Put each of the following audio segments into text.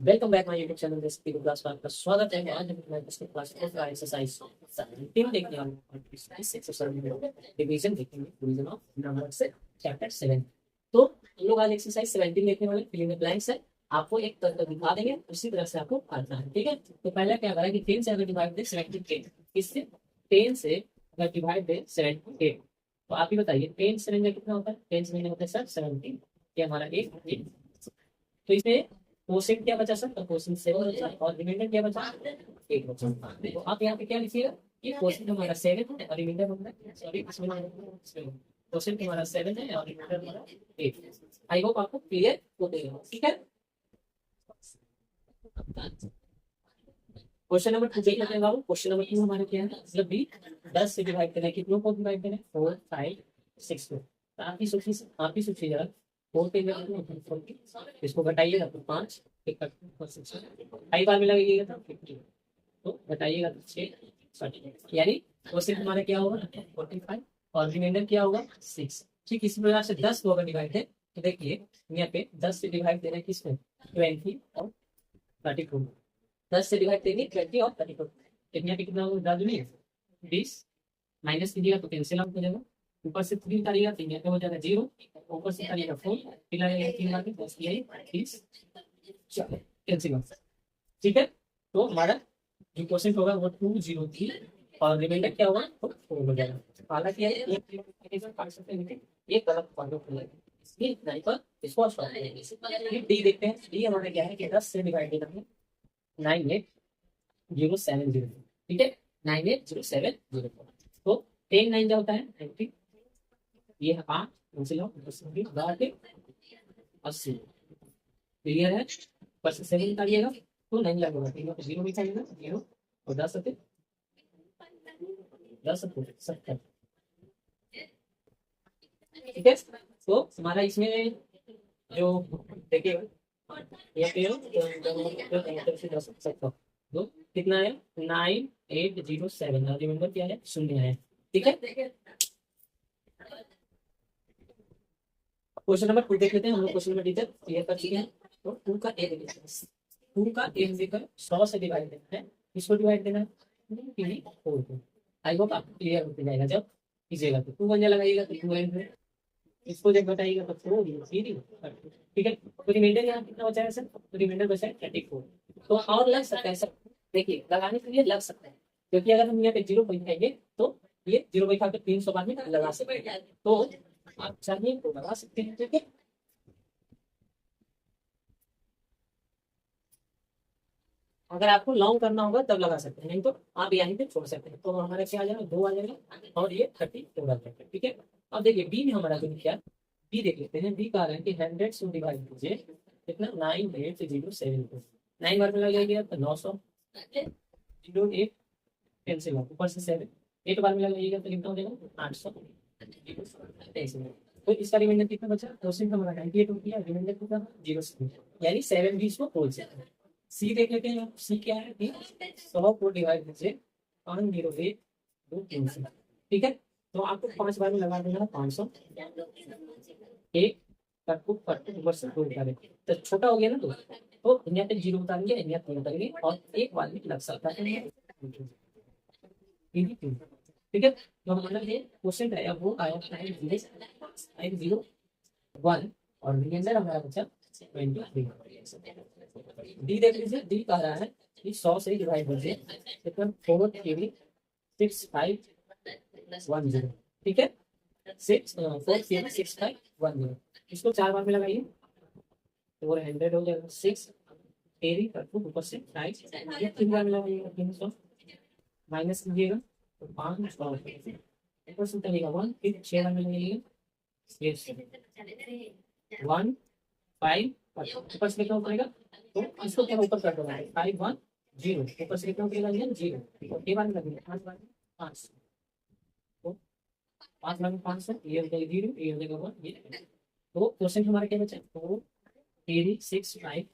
Welcome back my YouTube channel recipe class में आपका स्वागत है। आज हम मैं इसके क्लास का एक्सरसाइज 17 देखने वाले हैं और एक्सरसाइज 6 में डिवीजन देखेंगे, डिवीजन ऑफ नंबर से चैप्टर 7। तो हम लोग आज एक्सरसाइज 17 देखने वाले, फिलिंग द ब्लैंक्स है। आपको एक तरह दिखा देंगे, उसी तरह से आपको करना है, ठीक है। तो पहला क्या करा कि 10 से अगर डिवाइड दे 78, इससे 10 से अगर डिवाइड दे 78, तो आप ही बताइए 10 से रेंज कितना होता है? 10 से रेंज होता है सर 17, ये हमारा एक। तो इसमें क्वोशिएंट क्या बचा सर? तो क्वोशिएंट 7 बचा और रिमाइंडर क्या बचा? 8 बचा। तो आप यहाँ पे क्या लिखिएगा कि क्वोशिएंट हमारा 7 है और रिमाइंडर हमारा, सॉरी इसमें क्वोशिएंट हमारा 7 है और रिमाइंडर हमारा 8। आई होप आपको क्लियर हो गया, ठीक है। क्वेश्चन नंबर 2 देख लेते हैं बाबू। क्वेश्चन नंबर 2 हमारे क्या है? मतलब भी 10 से डिवाइड करें, कितनों को डिवाइड करें? 4 5 6 को। तो आप ही सोचिए जरा, 4 पे इसको घटाइएगा तो 5, एक 5 बार में लगेगा तो 50, तो घटाइएगा तो 6, यानी क्वेश्चन हमारा क्या होगा? 45 और रिमाइंडर क्या होगा? 6। ठीक इसी प्रकार से 10 को अगर डिवाइड है तो देखिए यहाँ पे 10 से डिवाइड दे रहे हैं किसमें? 20 और 32। 10 से डिवाइड देंगे 20 और 32, कितना पे कितना होगा? नहीं 20, माइनस कीजिएगा तो कैंसिल आउट हो जाएगा। ऊपर से 3 उतारिएगा तो यहाँ पे हो जाएगा 0, ऊपर से उतारिएगा 4, फिर लगेगा 3 बार में 10 यही 30, चलो कैंसिल आउट, ठीक है। तो हमारा जो क्वेश्चन होगा वो 203 और रिमाइंडर क्या होगा? तो 4 हो जाएगा। हालांकि ये गलत पॉइंट ऑफ व्यू है, इसलिए इतना ही पर इसको सॉल्व करेंगे। फिर डी देखते हैं। डी हमारा क्या है कि 10 से डिवाइड देना है 98,070, ठीक है, 98,070। तो 10 9 क्या होता है? 90, ये है 5, उनसे लो 80, क्लियर है। पर से 7 निकालिएगा तो 9 लगेगा, 3 को 0 निकालिएगा 0 और 10 से 10 70, ठीक है। तो हमारा इसमें जो देखिएगा ये पे से 10 सकता, तो कितना है? 9807 और रिमाइंडर क्या है? 0 है, ठीक है। क्वेश्चन नंबर 2 देख लेते हैं। हम लोग क्वेश्चन नंबर टीचर क्लियर कर चुके हैं। तो 2 का ए देखिए, 2 का ए देकर 100 से डिवाइड देना है, इसको डिवाइड देना है 4 को। आई होप आपको क्लियर होते जाएगा। जब कीजिएगा तो 2 वजह लगाइएगा तो 2 एंड है, इसको जब बताइएगा तो 4 ठीक है। तो रिमाइंडर यहाँ कितना बचा है सर? तो रिमाइंडर बचा है 34। तो और लग सकता है सर, देखिए लगाने के लिए लग सकता है, क्योंकि अगर हम यहाँ पे 0 बैठाएंगे तो ये 0 बैठा के 300 बार में लगा सकते हैं। तो आप चाहिए तो लगा सकते हैं, ठीक है। अगर आपको लॉन्ग करना होगा तब लगा सकते हैं, नहीं तो आप यहीं पे छोड़ सकते हैं। तो हमारा क्या आ जाएगा? 2 आ जाएगा और ये 34 आ जाएगा, ठीक है। अब देखिए बी में हमारा जो क्या, बी देख लेते हैं। बी कह रहा है कि 100 से डिवाइड कीजिए कितना? 9807 को 9 बार में लग जाएगा तो 900, 08 कैंसिल हो, ऊपर से 7 8 बार में लगाइएगा तो कितना हो जाएगा? 800। तो इसका रिमाइंडर कितना बचा? क्वेश्चन हमारा 98 हो गया, रिमाइंडर कितना? 0, यानी 7 भी इसको बोल सकते हैं। सी देख लेते हैं। सी क्या है कि 100 को डिवाइड कीजिए 501 2 3 से, ठीक है। तो आपको 5 बार में लगा देना 500, एक कटकू कटकू ऊपर से 2 उतारे तो छोटा हो गया ना 2, तो यहाँ पे 0 उतारेंगे, यहाँ 3 उतारेंगे और एक बार में लग सकता है, ठीक है। तो हमारा ये क्वेश्चन है वो आया 901 और रिमाइंडर हमारा बचा 23। डी देख लीजिए। डी कह रहा है कि 100 से डिवाइड कीजिए कितना? 4,6510, ठीक है। 4,6510, इसको 4 बार में लगाइए तो 400 हो जाएगा। 6 एरी करके ऊपर से 5 ये 3 बार में लगाइएगा 300, माइनस कीजिएगा तो 5 और ऊपर से उतारिएगा 1, फिर 6 बार में लगाइएगा 1 5 ऊपर से कितना उतरेगा? तो इसको क्या ऊपर कर दो, 5 1 0, ऊपर से कितना उतरेगा? 0, तो के बार में लगेगा 5 बार में 5, तो 5 बार में 500, ये हो जाएगा 0, ये हो जाएगा 1, ये। तो क्वेश्चन हमारा क्या बचा? तो 365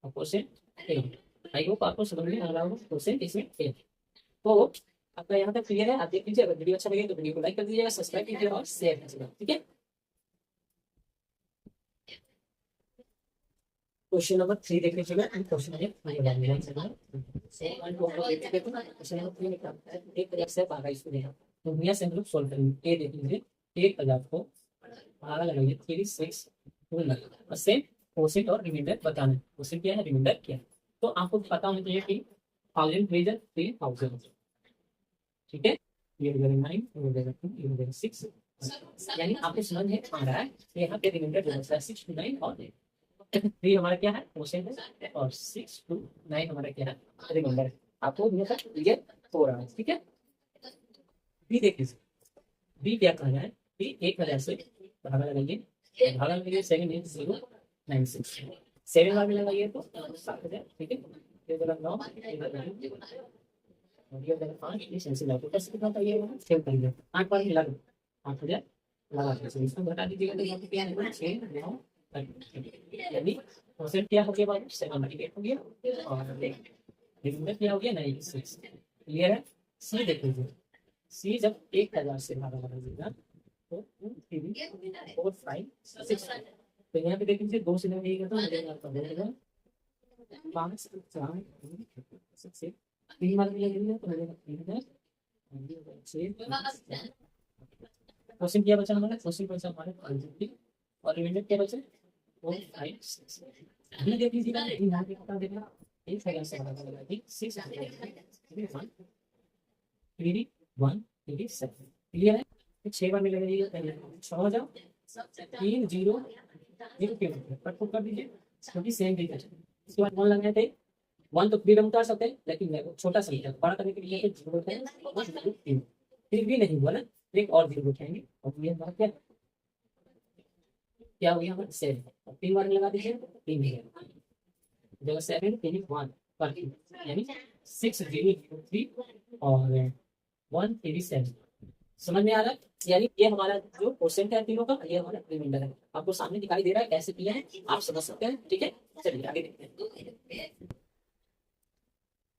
और क्वेश्चन 8। आई होप आपको समझ में आ रहा होगा क्वेश्चन इसमें 8। तो आपका यहाँ तक क्लियर है। आप देख लीजिए। अगर वीडियो अच्छा लगे तो वीडियो को लाइक कर दीजिएगा, सब्सक्राइब कीजिएगा और शेयर कीजिएगा, ठीक है। क्वेश्चन नंबर 3 देख लीजिएगा। क्वेश्चन नंबर 3 में क्या होता है, 1000 से भागा इसको देना, तो भैया से हम लोग सोल्व करेंगे। ए देख लीजिए, 1000 को भागा लगाइए 3 6 और सेम क्वोशिएंट और रिमाइंडर बताना है। क्वोशिएंट क्या है, रिमाइंडर क्या है, तो आपको पता होना चाहिए कि 1000 डिवीजन 3000, ठीक है। ये हो जाएगा 9, ये हो जाएगा 2, ये हो जाएगा 6, यानी आपको समझ में आ रहा है कि यहाँ पे रिमाइंडर जो है 6 to 9 और 3 हमारा क्या है, क्वोशिएंट है, और 6 to 9 हमारा क्या है, रिमाइंडर है। आपको ये तक क्लियर हो रहा है, ठीक है। बी देख लीजिए, बी क्या कहना है, बी 1000 से भागा लगाइए, भागा लगाइए 7 is 0 9 6, 7 बार में लगाइए तो 7000, ठीक है। ये जगह 9, ये जगह 5, ये सेंसिल है, तो कैसे कितना चाहिए, सेव करिए 8 बार मिला दो 8000 लगा दीजिए, इसको घटा दीजिएगा तो यहाँ पे क्या आएगा 6 9, यानी परसेंट क्या हो गया बाबू, 78 हो गया, और रिमाइंडर क्या हो गया 96। क्लियर है। सी देख लीजिए, सी जब 1000 से भागा लगाइएगा तो 2 3 4 5 6, तो यहाँ पे देख लीजिए 2 से लगाइएगा तो मिलेगा 5 4 6, 3 बार मिलेगा तो मिलेगा 3000। क्वेश्चन क्या बचा हमारा, क्वेश्चन बचा हमारा 550 और रिमाइंडर क्या बचा 4 5 6। अभी देख लीजिएगा, यहाँ पे कितना देखना 1000 से भागा लगा दी 6 1 3 1 3 7। क्लियर है। 6 बार में लगाइएगा, पहले 6 हो जाओ 3 0 0 क्यों कट कर दीजिए, क्योंकि सेम दिखा है। इसके बाद 1 लगाए थे, 1 तो फ्रीडम उतार सकते हैं, लेकिन छोटा सा है, बड़ा करने के लिए 0 होता है, फिर भी नहीं हुआ ना, एक और 0 उठाएंगे और ये हमारा क्या हो गया हमारा 7, 3 बार में लगा दीजिए 3 जगह 7 3 1 पर, यानी 6 0 3 और 1 3 7। समझ में आ रहा है, यानी ये हमारा जो क्वेश्चन है तीनों का, ये हमारा रिमाइंडर है, आपको सामने दिखाई दे रहा है कैसे किया है, आप समझ सकते हैं, ठीक है। चलिए आगे देखते हैं।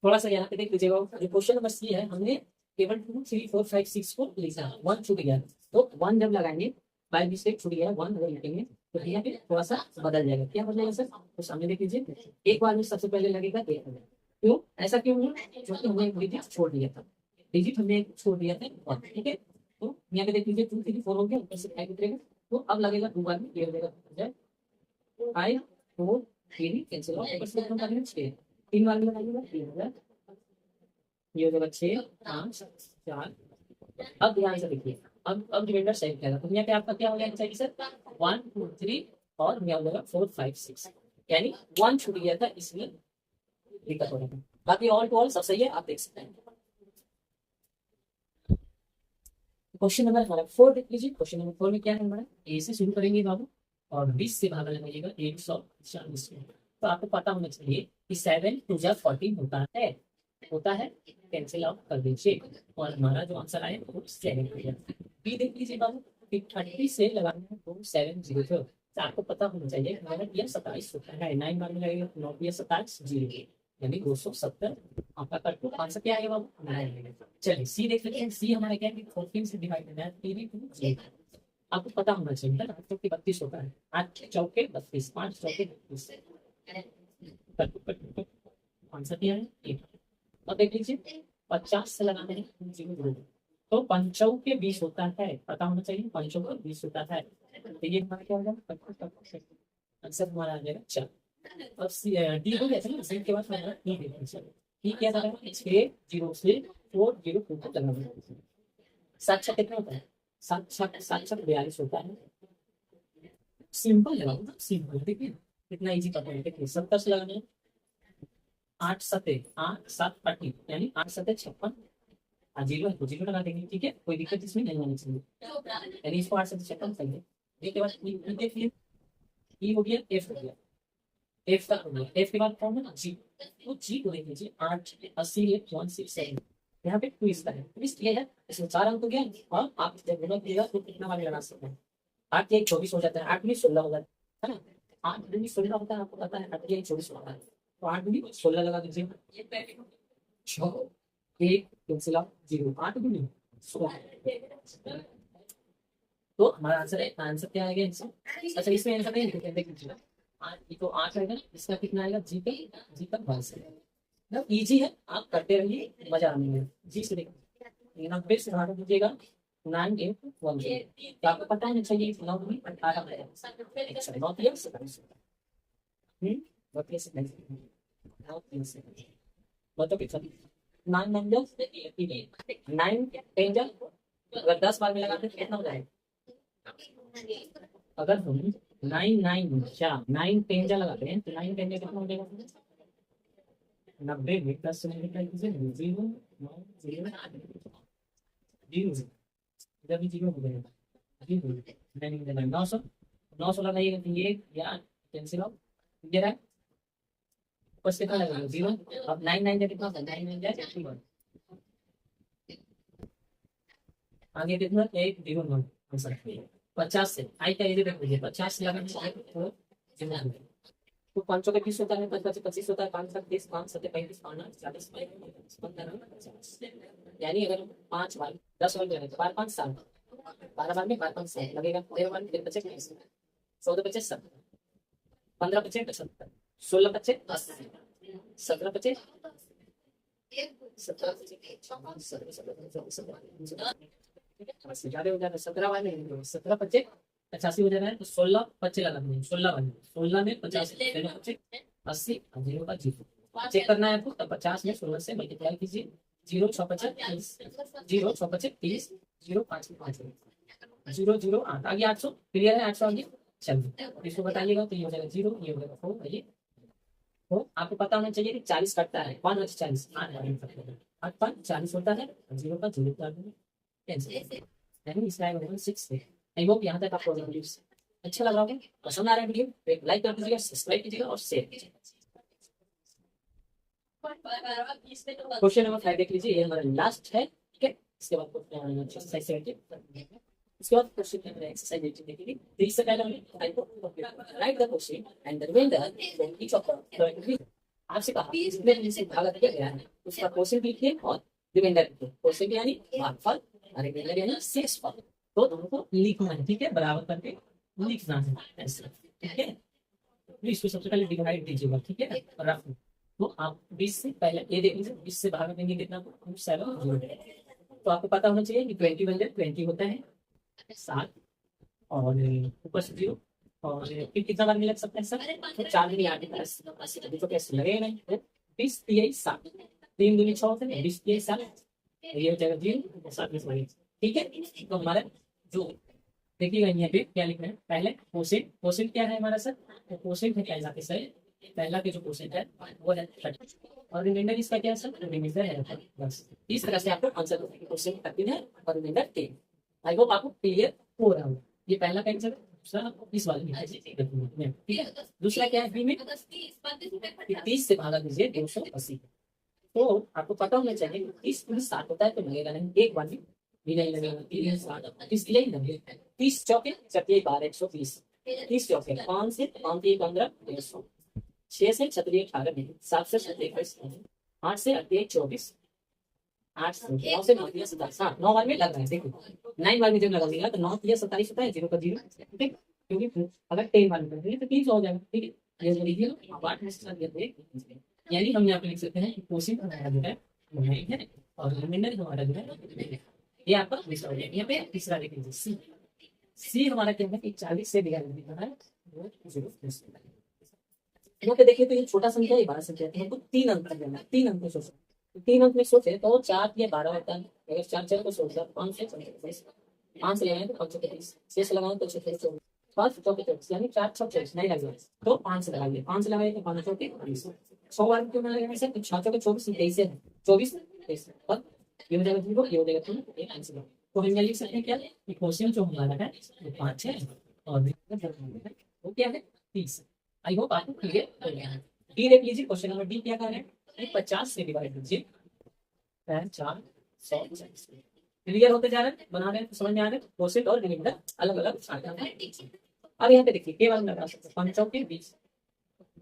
थोड़ा सा यहाँ पे देख लीजिएगा, जो क्वेश्चन नंबर सी है, हमने केवल 2 3 4 5 6 को लिखा, 1 छूट गया, तो 1 जब लगाएंगे बाय मिस्टेक छूट गया 1 अगर लिखेंगे तो यहाँ पे थोड़ा सा बदल जाएगा, क्या बदलेगा सर, तो सामने देख लीजिए, एक बार में सबसे पहले लगेगा 1000, क्यों ऐसा क्यों हुआ, क्योंकि हमने एक डिजिट छोड़ दिया था, डिजिट हमने छोड़ दिया था 1, ठीक है। तो यहाँ पे देख लीजिए 2 3 4 हो गया, ऊपर से 5 उतरेगा, तो अब लगेगा 2 बार में, ये हो जाएगा 5 4 3 कैंसिल आउट, ऊपर से कितना लगेगा 6, 3 बार में लगाइएगा 3000, ये हो जाएगा 6 5 4। अब ध्यान से देखिए, अब रिमाइंडर सेव करेगा, तो यहाँ पे आपका क्या हो जाएगा चाहिए सर 1 2 3 और यहाँ हो जाएगा 4 5 6, यानी 1 छूट गया था, इसलिए दिक्कत हो रही है, बाकी ऑल टू ऑल सब सही है, आप देख सकते हैं। क्वेश्चन नंबर हमारा 4 देख लीजिए, क्वेश्चन नंबर 4 में क्या है हमारा, ए से शुरू करेंगे बाबू और 20 से भागा लगाइएगा 140 में, तो आपको पता होना चाहिए कि 7 2 14 होता है, कैंसिल आउट कर दीजिए और हमारा जो आंसर आए वो 7 हो गया। बी देख लीजिए बाबू कि 30 से लगाना है तो 7 0, तो आपको पता होना चाहिए हमारा यह 27 होता है, 9 बार में लगेगा 9 27 0, यानी 270, आपका कट आंसर क्या आएगा बाबू 9। चलिए सी देख लेते हैं, सी हमारा क्या है 14 से डिवाइड करना है 3 2 0, आपको पता होना चाहिए ना, 8 चौके 32 होता है, 8 चौके 32, 5 चौके 32, आंसर क्या है 8। अब देख लीजिए 50 से लगाते हैं 0 तो 5 के 20 होता है, पता होना चाहिए 5 का 20 होता है, तो ये हमारा क्या हो जाएगा, आंसर हमारा आ जाएगा 4। अब डी हो गया था ना, सी के बाद हमारा ई देखिए, ई क्या था 6 0 से 4 0 2 को लगाना, 7 6 कितना होता है, 7 6 42 होता है, सिंपल लगाओ ना, सिंपल देखिए कितना इजी पता है, देखिए 70 से लगाना है 8 7 30, यानी 8 7 56, जीरो है तो जीरो लगा देंगे, ठीक है, कोई दिक्कत इसमें नहीं होनी चाहिए, यानी इसको 8 से 56 चाहिए। इसके बाद देखिए ई हो गया, एफ हो गया, एफ तक हो गया, एफ के बाद कौन है जी, तो जी को देख लीजिए 8 80 167, यहाँ पे ट्विस्ट है, ट्विस्ट ये है इसमें 4 अंक हो गया, और आप जब गुणा कीजिएगा तो कितना बार लगा सकते हैं, 8 या 24 हो जाता है, 8 में 16 हो जाता है ना, 8 में 16 होता है, आपको पता है 8 या 24 होता है, तो 8 में 16 लगा दीजिए, 6 1 कैंसिल आउट 0, 8 गुनी 16, तो हमारा आंसर है, आंसर क्या आएगा आंसर, अच्छा इसमें आंसर नहीं लिखे देख लीजिए, ये तो 8 रहेगा, इसका कितना आएगा जी का 22 है। मतलब इजी है, आप करते रहिए, मजा आने है। जी से देखिए 90 से भाग दीजिएगा 981, तो आपको पता होना चाहिए 9 में 18 है। अच्छा 9 3 से 9 3 से 9 3 से मतलब कितना 9 9 9 10 अगर 10 बार में लगाते तो कितना हो जाएगा? अगर हम 9 लगाते हैं तो 9 10 कितना हो जाएगा? 90 में 10 से मल्टीप्लाई कीजिए, 0 9 0 0 इधर भी 0 हो जाएगा। 0 900 लगाइएगा तो ये या कैंसिल आउट ये रहा, बस कितना लगेगा 0। अब 9 9 जा कितना 9 9 जाए आगे कितना 1 0 9 आंसर 50 से आई का ये देख लीजिए 50 से लगाने तो जितना है तो 500 का 20 होता है, 5 5 25 होता है, 5 7 30 5 7 35 5 40 15 50। यानी अगर 5 बार 10 बार करें तो 12 5 7 12 बार में 12 5 7 लगेगा, 13 बार में 13 25 14 25 7 15 25 70 16 25 80 17 25 17 ज्यादा हो जाता है 17 बार में 17 25 85 हो जाता है तो 16 25 लगा देंगे 16 बार 16 में 50 25 80 0 का 0 चेक करना है आपको, तब 50 में 16 से मल्टीप्लाई कीजिए 0 6 25 30 0 6 25 30 0 5 5 0 0 8 आगे 800 क्लियर है 800 आगे चलिए इसको बताइएगा तो ये हो जाएगा 0 ये हो जाएगा 4 ये तो आपको पता होना चाहिए कि 40 कटता है 5 और 40 8 5 40 होता है 0 का 0 कर देंगे कैंसिल यानी इसका आएगा 6 से। आई होप यहाँ तक आपको वीडियो अच्छा लगा होगा, पसंद आ रहा है वीडियो तो एक लाइक कर दीजिएगा, सब्सक्राइब कीजिएगा और शेयर कीजिएगा। क्वेश्चन नंबर 5 देख लीजिए, ये हमारा लास्ट है ठीक है। इसके बाद एक्सरसाइज 17 इसके बाद क्वेश्चन नंबर एक्सरसाइज 18 देखेंगे। तो इससे पहले हमें right the question and the reminder from each of the आपसे कहा इसमें जिसे भाग किया गया है उसका क्वेश्चन लिखिए और रिमाइंडर लिखिए। क्वेश्चन यानी भागफल और रिमाइंडर यानी शेषफल, तो दोनों को लिखना है ठीक है, बराबर करके लिखना है ऐसे ठीक है। तो इसको सबसे पहले डिवाइड कीजिएगा ठीक है और आप तो आप 20 से पहले ये देख लीजिए 20 से भाग देंगे कितना 7 तो आपको पता होना चाहिए कि 20 बन जाए 20 होता है 7 और ऊपर से 0 और फिर कितना बार में लग सकता है सर तो 4 में 8 तो कैसे लगेगा नहीं 20 3 7 3 दूनी 6 होते हैं 20 3 7 ये हो जाएगा 0 7 में ठीक है। तो हमारा जो देखिएगा यहाँ पे क्या लिखना है पहले क्वेश्चन क्या है हमारा सर तो क्वेश्चन है क्या यहाँ सर पहला के जो क्वेश्चन है वो है 30 और रिमाइंडर इसका क्या है सर रिमाइंडर है बस इस तरह से आपको आंसर क्वेश्चन 13 है और रिमाइंडर 10। आई होप आपको क्लियर हो रहा होगा। ये पहला का आंसर दूसरा इस वाले में ठीक है। दूसरा क्या है बी में 30 से भागा दीजिए 280 तो आपको पता होना चाहिए 30 में 60 होता है तो लगेगा नहीं एक बार में भी नहीं लगेगा 30 नहीं लगेगा 30 चौके 12 120 30 चौके 5 से 5 15 150 6 से 18 7 से 21 8 से 24 8 से 9 से 9 27 हाँ 9 बार में लग रहा है देखो 9 बार में जब लगाइएगा तो 9 27 होता है 0 का 0 ठीक क्योंकि अगर 10 बार में करेंगे तो 30 हो जाएगा ठीक है। ये लीजिए 8 में से यानी हम यहाँ पे लिख सकते हैं कि क्वेश्चन हमारा जो है वो नहीं है और रिमाइंडर हमारा जो है ये आपका दूसरा हो जाएगा। यहाँ पे तीसरा देख लीजिए सी हमारा क्या है कि 40 से डिवाइड करना है वो 0 यहाँ पे देखिए तो ये छोटा संख्या ये बड़ा संख्या है हमको 3 अंक तक लेना है 3 अंक में सोचो 3 अंक में सोचे तो 4 या 12 होता है अगर 4 4 को सोच 5 से 5 से लगाए तो 530 6 से लगाए तो 624 5 चौके 24 यानी 4 6 24 नहीं लगेगा तो 5 से लगाइए 5 से लगाइए तो 5 चौके 20 100 बार क्यों ना लगेगा सर 6 चौके 24 23 है 24 23 और ये हो जाएगा 0 ये हो जाएगा 2 ये आंसर तो हम यहाँ लिख सकते हैं क्या कि क्वेश्चन जो हमारा है वो 5 है और वो क्या है 30। आई होप आपको क्लियर हो गया है। डी देख लीजिए क्वेश्चन नंबर डी क्या कर रहे हैं 50 से डिवाइड कीजिए 4 100 क्लियर होते जा रहे हैं बना रहे हैं समझ में आ रहे हैं क्वेश्चन और रिमाइंडर अलग अलग अब यहाँ पे देखिए केवल लगा सकते हैं 5 के 20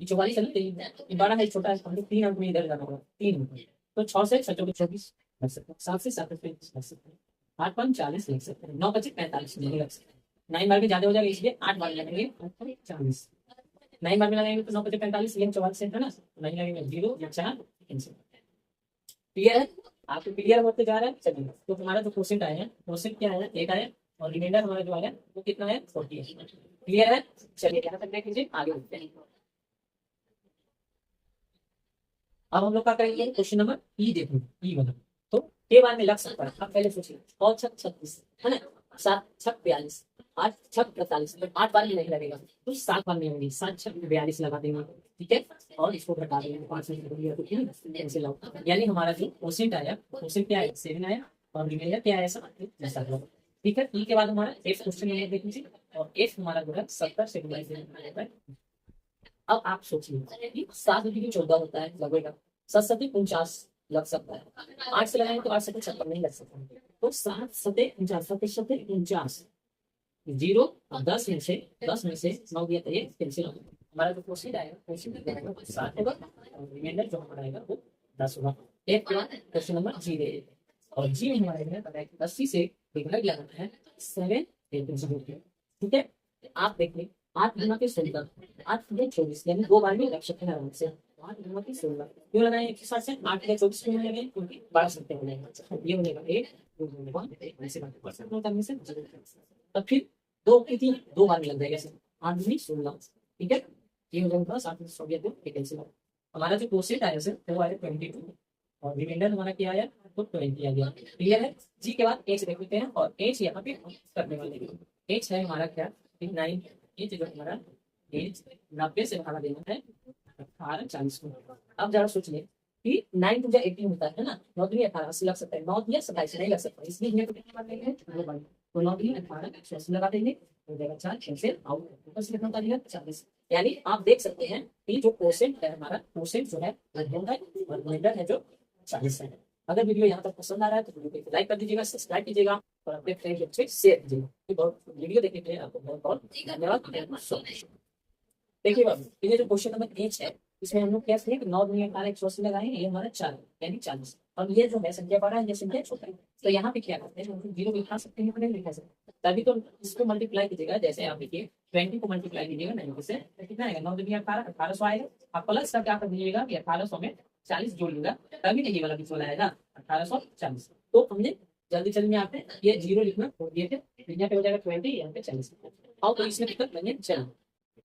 44 है बड़ा है छोटा है हम लोग 3 अंक में इधर जाना होगा 3 अंक तो 6 से 6 24 लग सकते हैं 7 से 7 लग सकते हैं 8 5 40 लिख सकते हैं 9 25 45 नहीं लग सकते 9 बार भी ज्यादा हो जाएगा इसलिए 8 बार लगेंगे 40 9 बार में लगाएंगे तो 9 5 45, ये 44 है ना, नहीं लगेंगे 0 या 4 कैंसिल। क्लियर है? आपको क्लियर होते जा रहा है? चलिए, तो हमारा जो क्वेश्चन आया है, क्वेश्चन क्या आया, 1 आया और रिमाइंडर हमारा जो आया वो कितना है, 40 है। क्लियर है? चलिए यहाँ तक देख लीजिए, आगे बढ़ते हैं। अब हम लोग क्या करेंगे, क्वेश्चन नंबर ई देखो, ई वाला। तो के बार में लग सकता है, आप पहले सोचिए, और 6 36 है ना, 7 6 42, 8 6 45, तो 8 बार में नहीं लगेगा, तो 7 बार में होगी, 7 6 42 लगा देंगे, ठीक है, और इसको घटा देंगे 5 में तो कैंसिल आउट। यानी हमारा जो क्वेश्चन आया, क्वेश्चन क्या आया, 7 आया और रिमाइंडर क्या आया, 7। ठीक है, ई के बाद हमारा एफ क्वेश्चन नंबर देख लीजिए, और एफ हमारा जो है 70 से डिवाइड है। अब आप सोचिए कि 7 की 14 होता है, लगेगा 7 7 49 लग सकता है, 8 से लगाएंगे तो 8 से 56 नहीं लग सकता, तो 7 7 49 7 7 49, 0 10 में से 9 दिया, तो ये कैंसिल होगा। हमारा जो क्वेश्चन आएगा, क्वेश्चन 7 होगा और रिमाइंडर जो हमारा आएगा वो 10 होगा। एक क्वेश्चन नंबर जी दे, और जी में हमारे में पता है कि 80 से डिवाइड लगाना है 7 ठीक है। आप देखिए 8 गुना के 16, 8 गुना 24, यानी 2 बार में लग सकते हैं आराम से। 8 गुना के 16 क्यों लगाए एक साथ से, 8 गुना 24 क्यों लगाए, क्योंकि 12 सकते हैं, ये बनेगा 1 2 1 ऐसे बात कर सकते हैं। तब फिर 2 की 3 2 बार में लग जाएगा, 8 गुनी 16, ठीक है, ये हो जाएगा 7 24 कैंसिल। हमारा जो क्वेश्चन आया सर वो आया 22 और रिमाइंडर हमारा क्या आया, तो 20 आ गया। क्लियर है? जी के बाद एच देख लेते हैं, और एच यहाँ पे हम करने वाले हैं। एच है हमारा क्या, 9, एच जो हमारा एच 90 से भागा देना है 18 40 को। अब जरा सोच ले कि 9 टू 18 होता है ना, 9 दूनी 18 80 लग सकता है, 9 दिया 27 नहीं लग सकता, इसलिए यहाँ पे कितनी बार लेंगे, तो 9 दूनी 18 80 लगा देंगे, हो जाएगा 4 कैंसिल आउट, बस कितना होता है 40। यानी आप देख सकते हैं कि जो क्वेश्चन है हमारा, क्वेश्चन जो है वो है और रिमाइंडर है जो 40 है। अगर वीडियो यहाँ तक पसंद आ रहा है तो वीडियो को लाइक कर दीजिएगा, सब्सक्राइब कीजिएगा और अपने फ्रेंड्स से शेयर कीजिएगा। वीडियो देखने के लिए आपको बहुत बहुत धन्यवाद। देखिए बाबू, ये जो क्वेश्चन नंबर एच है, इसमें हम लोग क्या किए कि 9 दूनी 18 180 लगाए, ये हमारा 4 यानी 40, और ये जो है संख्या बड़ा है, ये संख्या छोटा है, तो यहाँ पे क्या करते हैं, हम 0 लिखा सकते हैं, नहीं लिखा सकते, तभी तो इसको मल्टीप्लाई कीजिएगा। जैसे आप देखिए 20 को मल्टीप्लाई कीजिएगा 9 से, तो कितना आएगा, 9 दूनी 18 1800 आएगा। आप प्लस का क्या कर दीजिएगा कि 1800 में 40 जोड़िएगा, तभी ये वाला भी आएगा 1840। तो हमने जल्दी जल्दी में आपने ये 0 लिखना छोड़ दिए थे, यहाँ पे हो जाएगा 20, यहाँ पे 40, और तो इसमें दिक्कत नहीं है। चलो